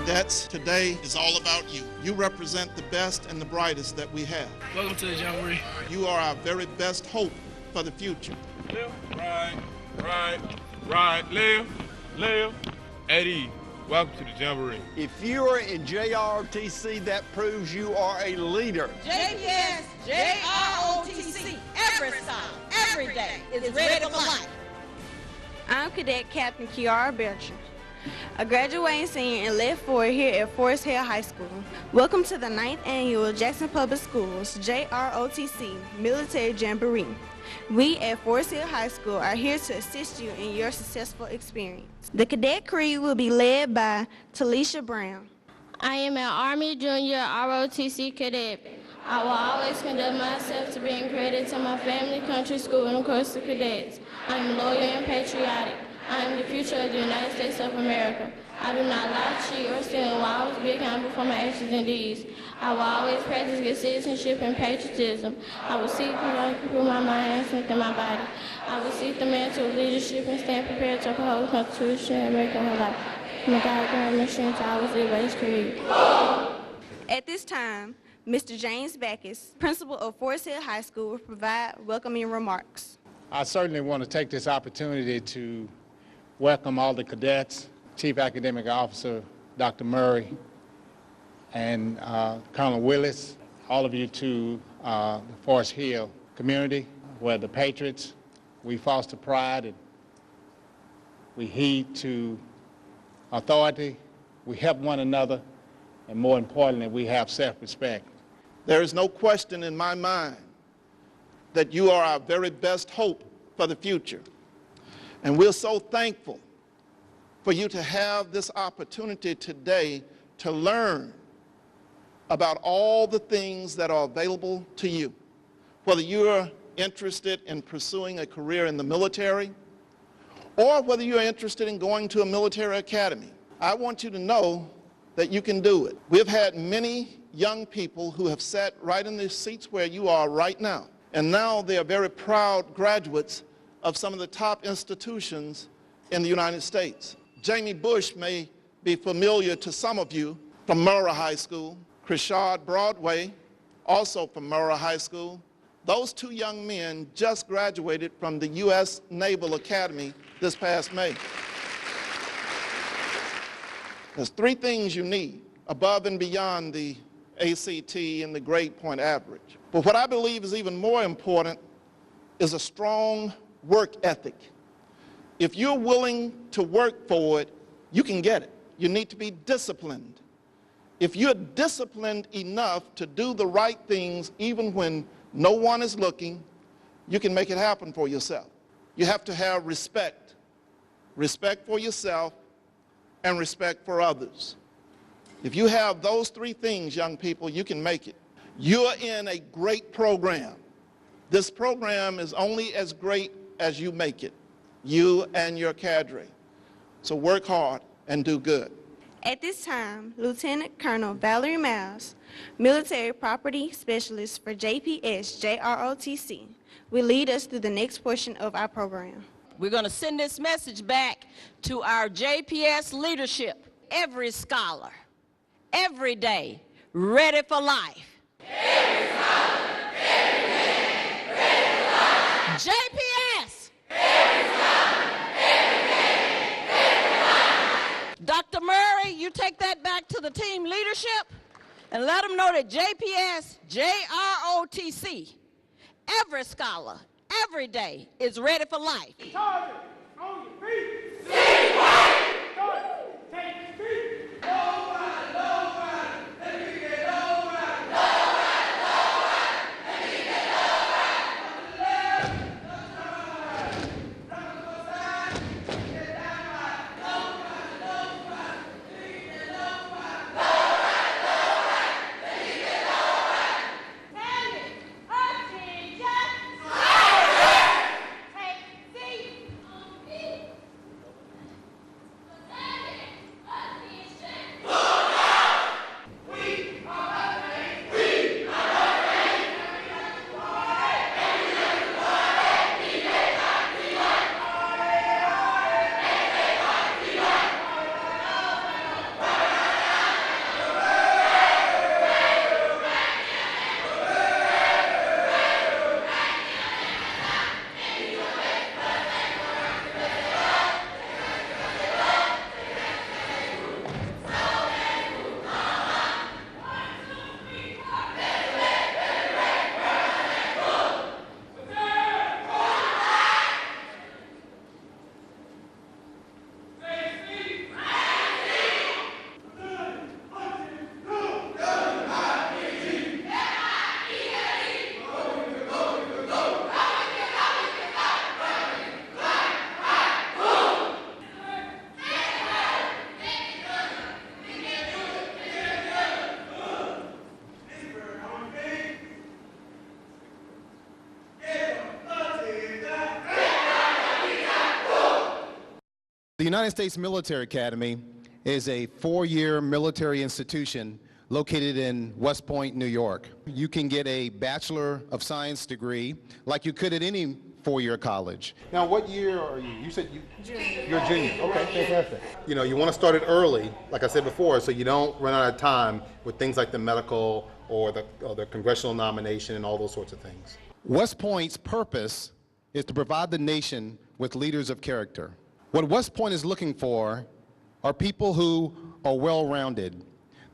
Cadets, today is all about you. You represent the best and the brightest that we have. Welcome to the Jamboree. You are our very best hope for the future. Left, right, left. Eddie, welcome to the Jamboree. If you are in JROTC, that proves you are a leader. JPS JROTC, every style, every day is ready for life. I'm Cadet Captain Kiara Belcher, a graduating senior in Left 4 here at Forest Hill High School. Welcome to the 9th Annual Jackson Public Schools JROTC Military Jamboree. We at Forest Hill High School are here to assist you in your successful experience. The cadet creed will be led by Talisha Brown. I am an Army Junior ROTC cadet. I will always conduct myself to bring credit to my family, country, school, and of course the cadets. I am loyal and patriotic. I am the future of the United States of America. I do not lie, cheat, or steal, and will always be accountable for my actions and deeds. I will always practice good citizenship and patriotism. I will seek to improve my mind and strengthen my body. I will seek the mantle of leadership and stand prepared to uphold the Constitution and American life. May God grant me strength to always live by His creed. At this time, Mr. James Backus, principal of Forest Hill High School, will provide welcoming remarks. I certainly want to take this opportunity to welcome all the cadets, Chief Academic Officer Dr. Murray, and Colonel Willis, all of you to the Forest Hill community, where the Patriots, we foster pride and we heed to authority, we help one another, and more importantly, we have self-respect. There is no question in my mind that you are our very best hope for the future. And we're so thankful for you to have this opportunity today to learn about all the things that are available to you. Whether you're interested in pursuing a career in the military, or whether you're interested in going to a military academy, I want you to know that you can do it. We've had many young people who have sat right in the seats where you are right now, and now they are very proud graduates of some of the top institutions in the United States. Jamie Bush may be familiar to some of you from Murrah High School. Krishad Broadway, also from Murrah High School. Those two young men just graduated from the U.S. Naval Academy this past May. There's three things you need above and beyond the ACT and the grade point average. But what I believe is even more important is a strong work ethic. If you're willing to work for it, you can get it. You need to be disciplined. If you're disciplined enough to do the right things even when no one is looking, you can make it happen for yourself. You have to have respect. Respect for yourself and respect for others. If you have those three things, young people, you can make it. You're in a great program. This program is only as great as you make it, you and your cadre. So work hard and do good. At this time, Lieutenant Colonel Valerie Miles, Military Property Specialist for JPS JROTC, will lead us through the next portion of our program. We're going to send this message back to our JPS leadership. Every scholar, every day, ready for life. Every scholar, every day, ready for life. JPS! Every scholar, every day, ready for life. Dr. Murray, you take that back to the team leadership and let them know that JPS JROTC, every scholar, every day, is ready for life. Target, on your feet. Stay quiet. Target, take your feet. Low ride, let me get low ride. Low ride, let me get low ride. On the left, right. Run to the side, get down right. Low ride, let me get low ride. Low ride, let me get low ride. Tell me, attention. Take seat. The United States Military Academy is a four-year military institution located in West Point, New York. You can get a Bachelor of Science degree like you could at any four-year college. Now, what year are you? You said you're a junior. Okay, fantastic. You know, you want to start it early, like I said before, so you don't run out of time with things like the medical or the congressional nomination and all those sorts of things. West Point's purpose is to provide the nation with leaders of character. What West Point is looking for are people who are well-rounded.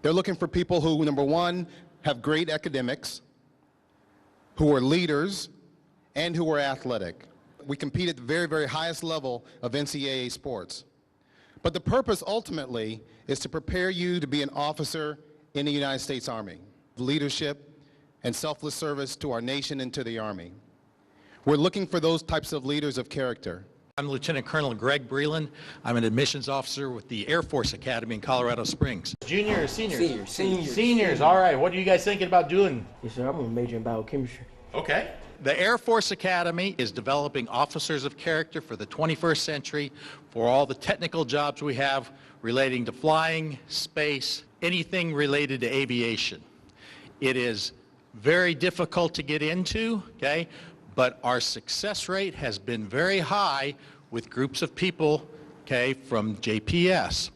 They're looking for people who, number one, have great academics, who are leaders, and who are athletic. We compete at the very, very highest level of NCAA sports. But the purpose ultimately is to prepare you to be an officer in the United States Army. Leadership and selfless service to our nation and to the Army. We're looking for those types of leaders of character. I'm Lieutenant Colonel Greg Breland. I'm an admissions officer with the Air Force Academy in Colorado Springs. Junior or seniors? Seniors. Seniors, all right. What are you guys thinking about doing? Yes, sir. I'm going to major in biochemistry. Okay. The Air Force Academy is developing officers of character for the 21st century for all the technical jobs we have relating to flying, space, anything related to aviation. It is very difficult to get into, okay? But our success rate has been very high with groups of people, okay, from JPS.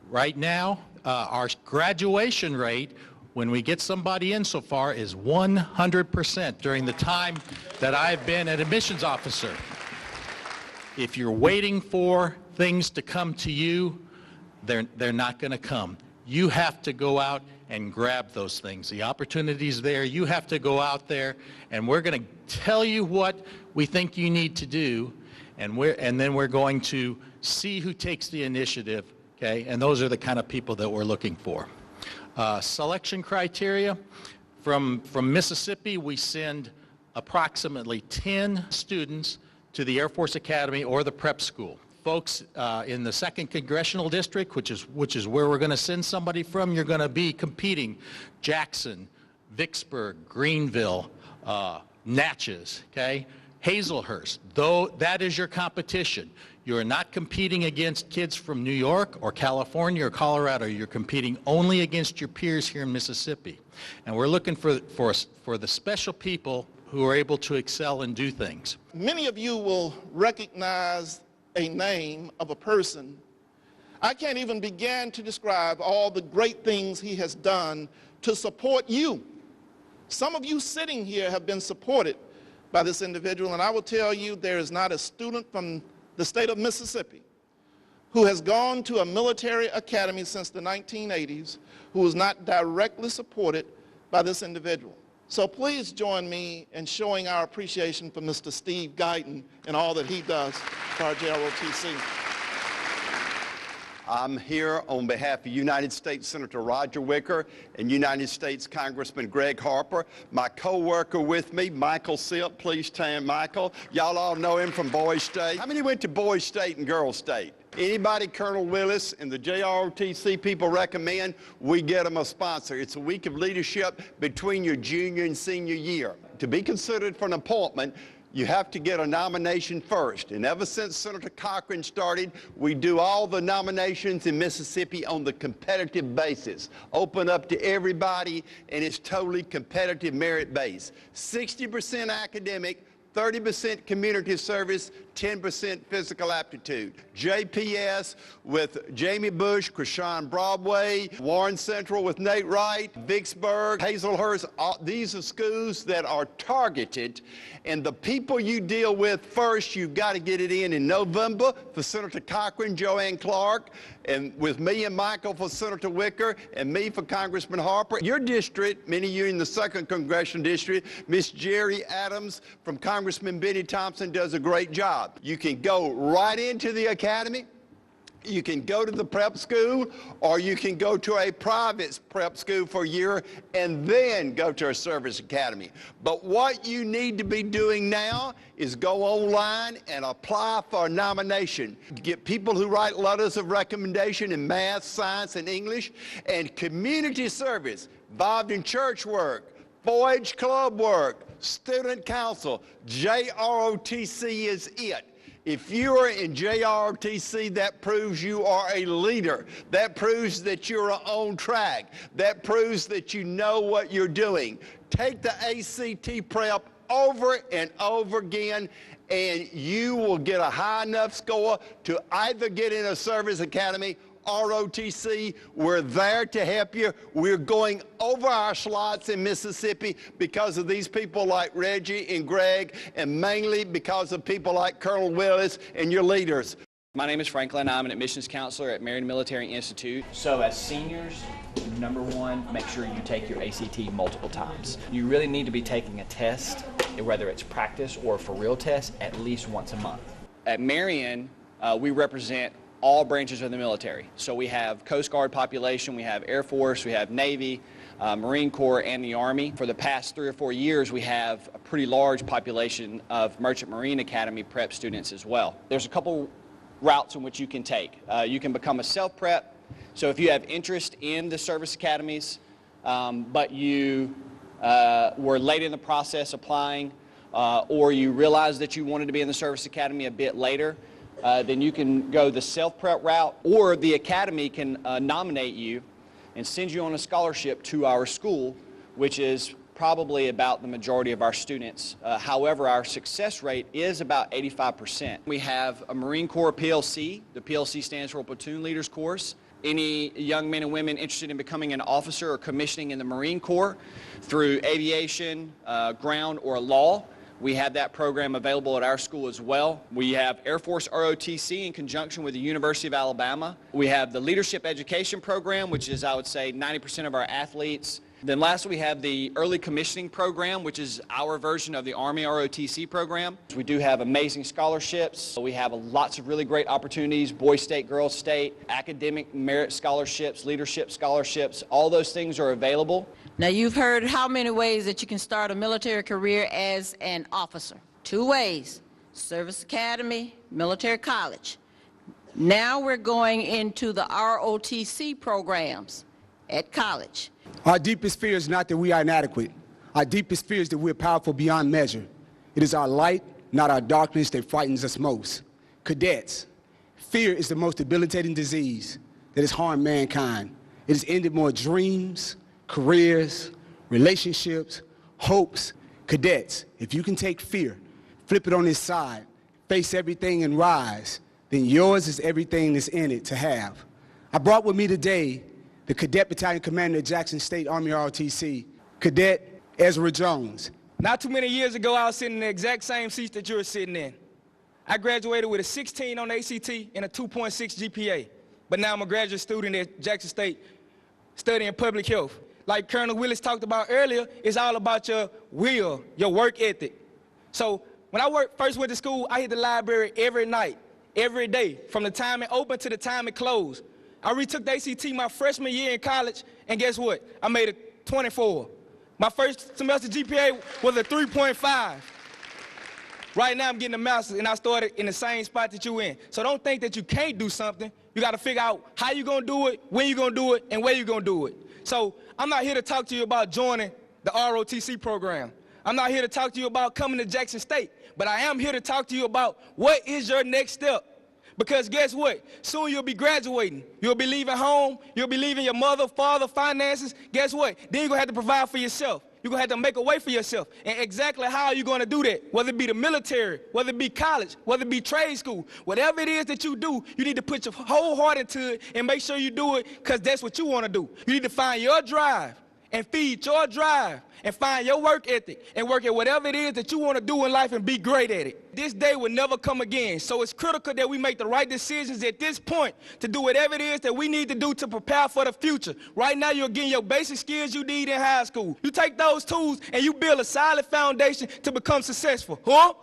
Right now, our graduation rate, when we get somebody in so far, is 100% during the time that I've been an admissions officer. If you're waiting for things to come to you, they're not going to come. You have to go out and grab those things. The opportunity's there. You have to go out there, and we're going to tell you what we think you need to do, and then we're going to see who takes the initiative, okay? And those are the kind of people that we're looking for. Selection criteria, from Mississippi, we send approximately 10 students to the Air Force Academy or the prep school. Folks in the 2nd Congressional District, which is where we're going to send somebody from, you're going to be competing Jackson, Vicksburg, Greenville, Natchez, okay? Hazelhurst, though that is your competition. You're not competing against kids from New York or California or Colorado. You're competing only against your peers here in Mississippi. And we're looking for the special people who are able to excel and do things. Many of you will recognize a name of a person. I can't even begin to describe all the great things he has done to support you. Some of you sitting here have been supported by this individual, and I will tell you there is not a student from the state of Mississippi who has gone to a military academy since the 1980s who is not directly supported by this individual. So please join me in showing our appreciation for Mr. Steve Guyton and all that he does for our JROTC. I'm here on behalf of United States Senator Roger Wicker and United States Congressman Greg Harper. My co-worker with me, Michael Silt. Please stand, Michael. Y'all all know him from Boys State. How many went to Boys State and Girls State? Anybody Colonel Willis and the JROTC people recommend, we get them a sponsor. It's a week of leadership between your junior and senior year. To be considered for an appointment, you have to get a nomination first. And ever since Senator Cochran started, we do all the nominations in Mississippi on the competitive basis. Open up to everybody, and it's totally competitive merit based. 60% academic, 30% community service, 10% physical aptitude. JPS with Jamie Bush, Krishan Broadway, Warren Central with Nate Wright, Vicksburg, Hazelhurst. These are schools that are targeted, and the people you deal with first, you've got to get it in November for Senator Cochran, Joanne Clark, and with me and Michael for Senator Wicker, and me for Congressman Harper. Your district, many of you in the 2nd Congressional District, Miss Jerry Adams from Congressman Benny Thompson does a great job. You can go right into the academy, you can go to the prep school, or you can go to a private prep school for a year and then go to a service academy. But what you need to be doing now is go online and apply for a nomination. Get people who write letters of recommendation in math, science, and English, and community service involved in church work, 4-H club work, student council. JROTC is it. If you are in JROTC, that proves you are a leader. That proves that you're on track. That proves that you know what you're doing. Take the ACT prep over and over again, and you will get a high enough score to either get in a service academy or ROTC. We're there to help you. We're going over our slots in Mississippi because of these people like Reggie and Greg, and mainly because of people like Colonel Willis and your leaders. My name is Franklin. I'm an admissions counselor at Marion Military Institute. So as seniors, number one, make sure you take your ACT multiple times. You really need to be taking a test, whether it's practice or for real test, at least once a month. At Marion, we represent all branches of the military. So we have Coast Guard population, we have Air Force, we have Navy, Marine Corps, and the Army. For the past 3 or 4 years, we have a pretty large population of Merchant Marine Academy prep students as well. There's a couple routes in which you can take. You can become a self-prep. So if you have interest in the service academies, but you were late in the process applying, or you realized that you wanted to be in the service academy a bit later, then you can go the self-prep route, or the academy can nominate you and send you on a scholarship to our school, which is probably about the majority of our students. However, our success rate is about 85%. We have a Marine Corps PLC. The PLC stands for Platoon Leaders Course. Any young men and women interested in becoming an officer or commissioning in the Marine Corps through aviation, ground, or law, we have that program available at our school as well. We have Air Force ROTC in conjunction with the University of Alabama. We have the Leadership Education Program, which is, I would say, 90% of our athletes. Then lastly, we have the Early Commissioning Program, which is our version of the Army ROTC program. We do have amazing scholarships. We have lots of really great opportunities, Boys State, Girls State, academic merit scholarships, leadership scholarships. All those things are available. Now, you've heard how many ways that you can start a military career as an officer. 2 ways: service academy, military college. Now we're going into the ROTC programs at college. Our deepest fear is not that we are inadequate. Our deepest fear is that we're powerful beyond measure. It is our light, not our darkness, that frightens us most. Cadets, fear is the most debilitating disease that has harmed mankind. It has ended more dreams, careers, relationships, hopes. Cadets, if you can take fear, flip it on its side, face everything and rise, then yours is everything that's in it to have. I brought with me today the Cadet Battalion Commander of Jackson State Army ROTC, Cadet Ezra Jones. Not too many years ago, I was sitting in the exact same seats that you're sitting in. I graduated with a 16 on the ACT and a 2.6 GPA. But now I'm a graduate student at Jackson State studying public health. Like Colonel Willis talked about earlier, it's all about your will, your work ethic. So when I first went to school, I hit the library every night, every day, from the time it opened to the time it closed. I retook the ACT my freshman year in college, and guess what? I made a 24. My first semester GPA was a 3.5. Right now I'm getting a master's, and I started in the same spot that you in. So don't think that you can't do something. You got to figure out how you're going to do it, when you're going to do it, and where you're going to do it. So I'm not here to talk to you about joining the ROTC program. I'm not here to talk to you about coming to Jackson State, but I am here to talk to you about what is your next step. Because guess what? Soon you'll be graduating. You'll be leaving home. You'll be leaving your mother, father, finances. Guess what? Then you're going to have to provide for yourself. You're going to have to make a way for yourself. And exactly how are you going to do that? Whether it be the military, whether it be college, whether it be trade school, whatever it is that you do, you need to put your whole heart into it and make sure you do it because that's what you want to do. You need to find your drive and feed your drive and find your work ethic and work at whatever it is that you want to do in life and be great at it. This day will never come again, so it's critical that we make the right decisions at this point to do whatever it is that we need to do to prepare for the future. Right now, you're getting your basic skills you need in high school. You take those tools and you build a solid foundation to become successful. Huh?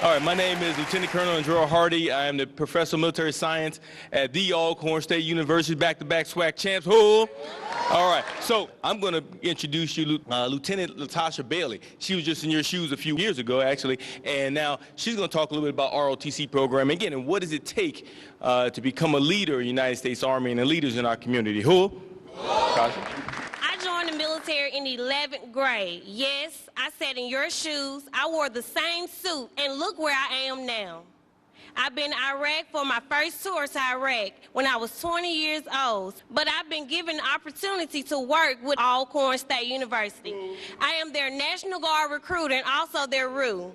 All right, my name is Lieutenant Colonel Andrew Hardy. I am the Professor of Military Science at the Alcorn State University, back-to-back SWAC champs. Huh? All right, so I'm going to introduce you Lieutenant Latasha Bailey. She was just in your shoes a few years ago, actually, and now she's going to talk a little bit about ROTC program again, and what does it take to become a leader in the United States Army and the leaders in our community. Who? I joined the military military in 11th grade. Yes, I sat in your shoes. I wore the same suit, and look where I am now. I've been in Iraq for my first tour to Iraq when I was 20 years old, but I've been given the opportunity to work with Alcorn State University. I am their National Guard recruiter and also their ROTC.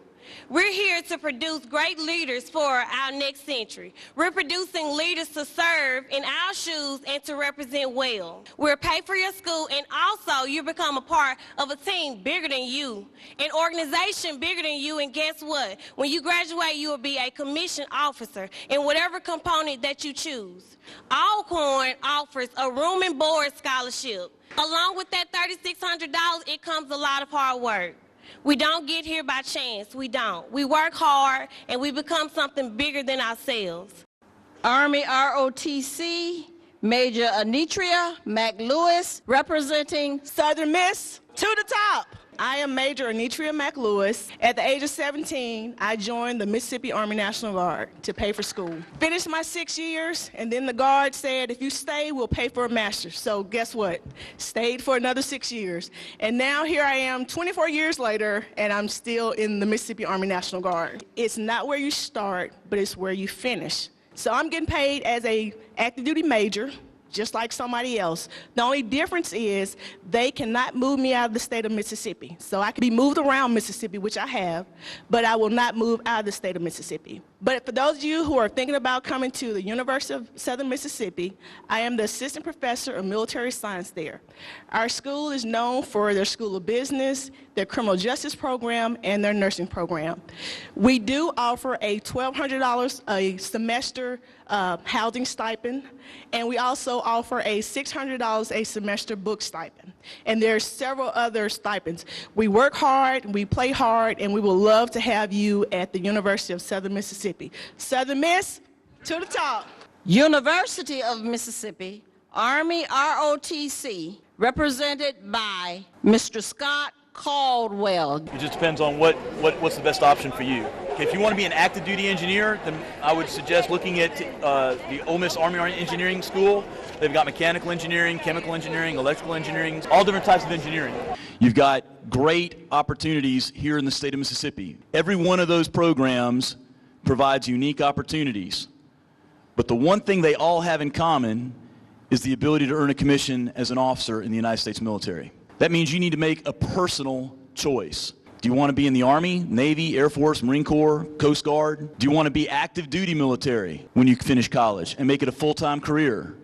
We're here to produce great leaders for our next century. We're producing leaders to serve in our shoes and to represent well. We'll pay for your school, and also you become a part of a team bigger than you, an organization bigger than you, and guess what? When you graduate, you will be a commissioned officer in whatever component that you choose. Alcorn offers a room and board scholarship. Along with that $3,600, it comes a lot of hard work. We don't get here by chance. We don't. We work hard, and we become something bigger than ourselves. Army ROTC, Major Anitria McLewis, representing Southern Miss to the top. I am Major Anitria McLewis. At the age of 17, I joined the Mississippi Army National Guard to pay for school. Finished my 6 years, and then the Guard said, if you stay, we'll pay for a master's. So guess what? Stayed for another 6 years. And now here I am 24 years later, and I'm still in the Mississippi Army National Guard. It's not where you start, but it's where you finish. So I'm getting paid as a active duty major, just like somebody else. The only difference is they cannot move me out of the state of Mississippi. So I can be moved around Mississippi, which I have, but I will not move out of the state of Mississippi. But for those of you who are thinking about coming to the University of Southern Mississippi, I am the assistant professor of military science there. Our school is known for their School of Business, their criminal justice program, and their nursing program. We do offer a $1,200 a semester housing stipend, and we also offer a $600 a semester book stipend. And there's several other stipends. We work hard, we play hard, and we will love to have you at the University of Southern Mississippi. Southern Miss, to the top. University of Mississippi, Army ROTC, represented by Mr. Scott Caldwell. It just depends on what's the best option for you. Okay, if you want to be an active duty engineer, then I would suggest looking at the Ole Miss Army Engineering School. They've got mechanical engineering, chemical engineering, electrical engineering, all different types of engineering. You've got great opportunities here in the state of Mississippi. Every one of those programs provides unique opportunities. But the one thing they all have in common is the ability to earn a commission as an officer in the United States military. That means you need to make a personal choice. Do you want to be in the Army, Navy, Air Force, Marine Corps, Coast Guard? Do you want to be active duty military when you finish college and make it a full-time career?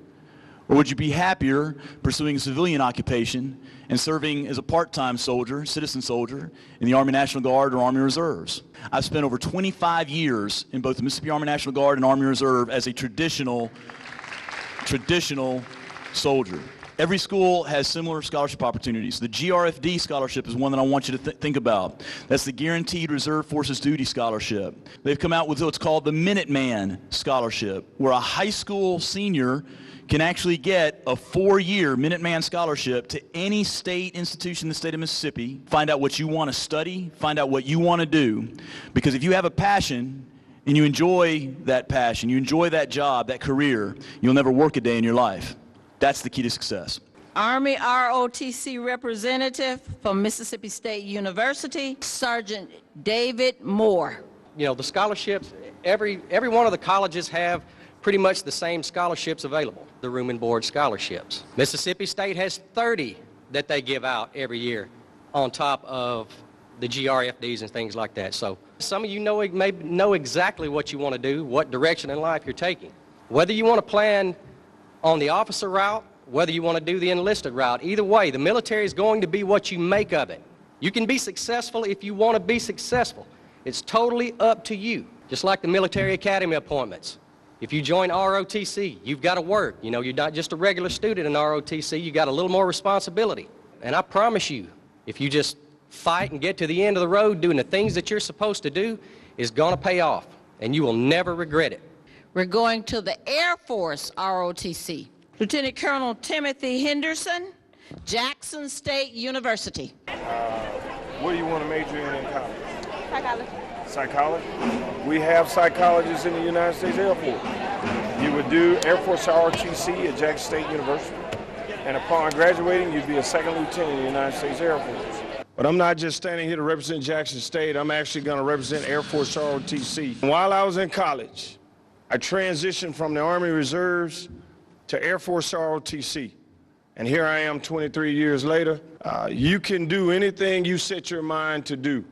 Or would you be happier pursuing a civilian occupation and serving as a part-time soldier, citizen soldier, in the Army National Guard or Army Reserves? I've spent over 25 years in both the Mississippi Army National Guard and Army Reserve as a traditional soldier. Every school has similar scholarship opportunities. The GRFD scholarship is one that I want you to think about. That's the Guaranteed Reserve Forces Duty Scholarship. They've come out with what's called the Minuteman Scholarship, where a high school senior can actually get a 4-year Minuteman scholarship to any state institution in the state of Mississippi, find out what you want to study, find out what you want to do. Because if you have a passion and you enjoy that passion, you enjoy that job, that career, you'll never work a day in your life. That's the key to success. Army ROTC representative from Mississippi State University, Sergeant David Moore. You know, the scholarships, every one of the colleges have pretty much the same scholarships available, the room and board scholarships. Mississippi State has 30 that they give out every year on top of the GRFDs and things like that. So some of you may know exactly what you want to do, what direction in life you're taking. Whether you want to plan on the officer route, whether you want to do the enlisted route, either way, the military is going to be what you make of it. You can be successful if you want to be successful. It's totally up to you. Just like the military academy appointments. If you join ROTC, you've got to work. You know, you're not just a regular student in ROTC, you got a little more responsibility. And I promise you, if you just fight and get to the end of the road doing the things that you're supposed to do, it's going to pay off, and you will never regret it. We're going to the Air Force ROTC. Lieutenant Colonel Timothy Henderson, Jackson State University. What do you want to major in college? Psychology. Psychology? We have psychologists in the United States Air Force. You would do Air Force ROTC at Jackson State University. and upon graduating, you'd be a second lieutenant in the United States Air Force. But I'm not just standing here to represent Jackson State. I'm actually going to represent Air Force ROTC. While I was in college, I transitioned from the Army Reserves to Air Force ROTC. And here I am 23 years later. You can do anything you set your mind to do.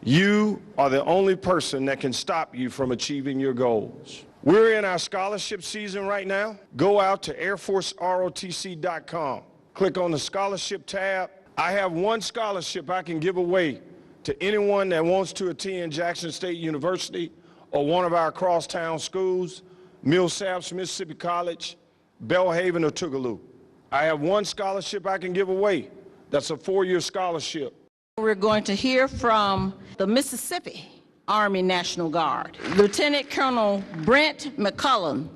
You are the only person that can stop you from achieving your goals. We're in our scholarship season right now. Go out to airforcerotc.com. Click on the scholarship tab. I have one scholarship I can give away to anyone that wants to attend Jackson State University or one of our crosstown schools, Millsaps, Mississippi College, Belhaven, or Tougaloo. I have one scholarship I can give away. That's a 4-year scholarship. We're going to hear from the Mississippi Army National Guard, Lieutenant Colonel Brent McCullum,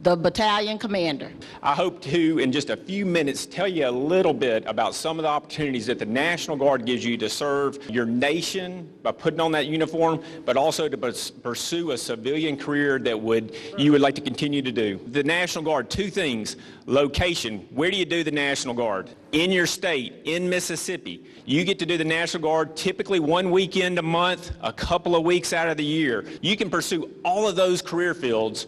the battalion commander. I hope to, in just a few minutes, tell you a little bit about some of the opportunities that the National Guard gives you to serve your nation by putting on that uniform, but also to pursue a civilian career that you would like to continue to do. The National Guard, 2 things. Location, where do you do the National Guard? In your state, in Mississippi. You get to do the National Guard typically 1 weekend a month, a couple of weeks out of the year. You can pursue all of those career fields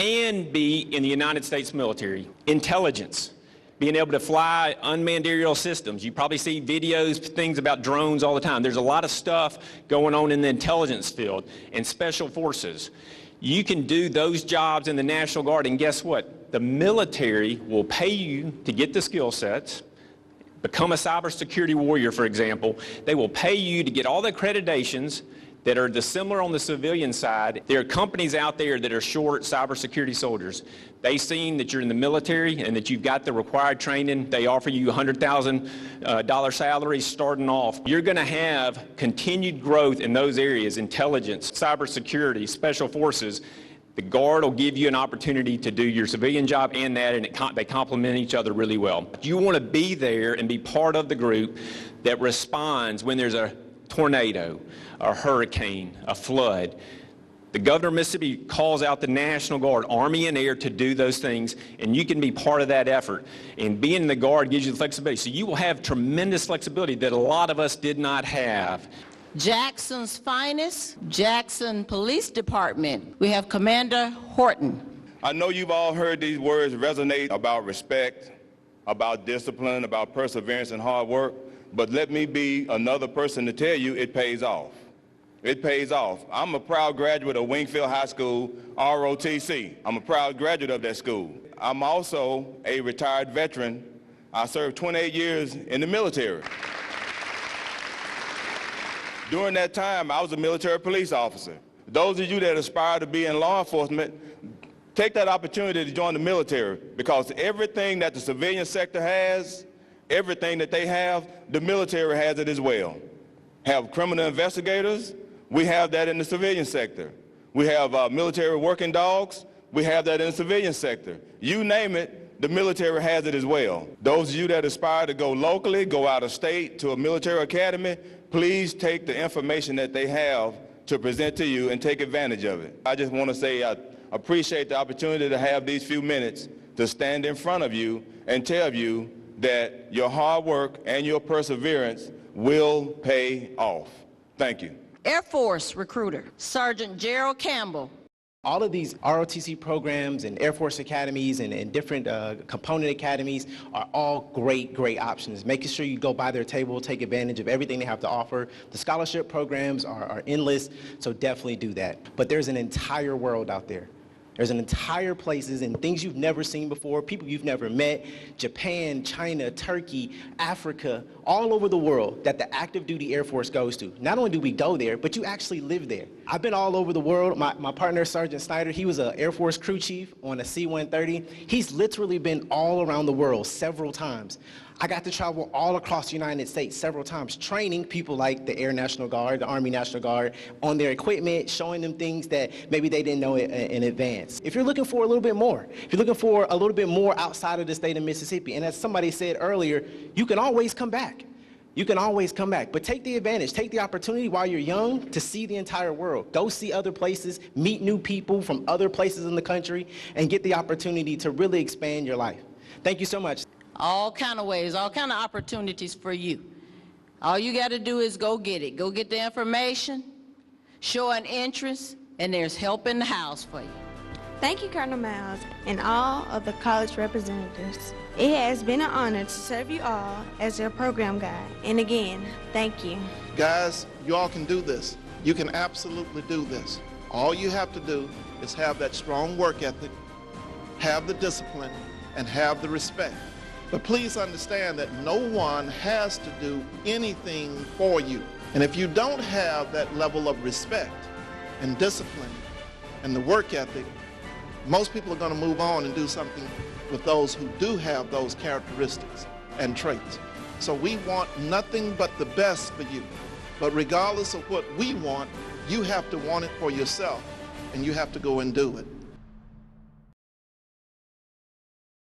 and be in the United States military. Intelligence, being able to fly unmanned aerial systems. You probably see videos, things about drones all the time. There's a lot of stuff going on in the intelligence field and special forces. You can do those jobs in the National Guard, and guess what? The military will pay you to get the skill sets. Become a cybersecurity warrior, for example. They will pay you to get all the accreditations that are dissimilar on the civilian side. There are companies out there that are short cybersecurity soldiers. They've seen that you're in the military and that you've got the required training. They offer you $100,000 salaries starting off. You're going to have continued growth in those areas: intelligence, cybersecurity, special forces. The Guard will give you an opportunity to do your civilian job and that, and they complement each other really well. You want to be there and be part of the group that responds when there's a tornado, a hurricane, a flood. The governor of Mississippi calls out the National Guard, Army and Air, to do those things, and you can be part of that effort. And being in the Guard gives you the flexibility. So you will have tremendous flexibility that a lot of us did not have. Jackson's finest, Jackson Police Department. We have Commander Horton. I know you've all heard these words resonate about respect, about discipline, about perseverance and hard work. But let me be another person to tell you it pays off. It pays off. I'm a proud graduate of Wingfield High School, ROTC. I'm a proud graduate of that school. I'm also a retired veteran. I served 28 years in the military. During that time, I was a military police officer. Those of you that aspire to be in law enforcement, take that opportunity to join the military, because everything that the civilian sector has, everything that they have, the military has it as well. Have criminal investigators, we have that in the civilian sector. We have military working dogs, we have that in the civilian sector. You name it, the military has it as well. Those of you that aspire to go locally, go out of state to a military academy, please take the information that they have to present to you and take advantage of it. I just want to say I appreciate the opportunity to have these few minutes to stand in front of you and tell you that your hard work and your perseverance will pay off. Thank you. Air Force recruiter, Sergeant Gerald Campbell. All of these ROTC programs and Air Force academies and different component academies are all great options. Making sure you go by their table, take advantage of everything they have to offer. The scholarship programs are endless, so definitely do that. But there's an entire world out there. There's an entire places and things you've never seen before, people you've never met, Japan, China, Turkey, Africa, all over the world that the active duty Air Force goes to. Not only do we go there, but you actually live there. I've been all over the world. My partner, Sergeant Snyder, he was an Air Force crew chief on a C-130. He's literally been all around the world several times. I got to travel all across the United States several times, training people like the Air National Guard, the Army National Guard, on their equipment, showing them things that maybe they didn't know in advance. If you're looking for a little bit more, if you're looking for a little bit more outside of the state of Mississippi, and as somebody said earlier, you can always come back. You can always come back, but take the advantage, take the opportunity while you're young to see the entire world. Go see other places, meet new people from other places in the country, and get the opportunity to really expand your life. Thank you so much. all kind of ways, all kind of opportunities for you. All you got to do is go get it. Go get the information, show an interest, and there's help in the house for you. Thank you, Colonel Miles, and all of the college representatives. It has been an honor to serve you all as your program guide. And again, thank you. Guys, you all can do this. You can absolutely do this. All you have to do is have that strong work ethic, have the discipline, and have the respect. But please understand that no one has to do anything for you. And if you don't have that level of respect and discipline and the work ethic, most people are going to move on and do something with those who do have those characteristics and traits. So we want nothing but the best for you. But regardless of what we want, you have to want it for yourself, and you have to go and do it.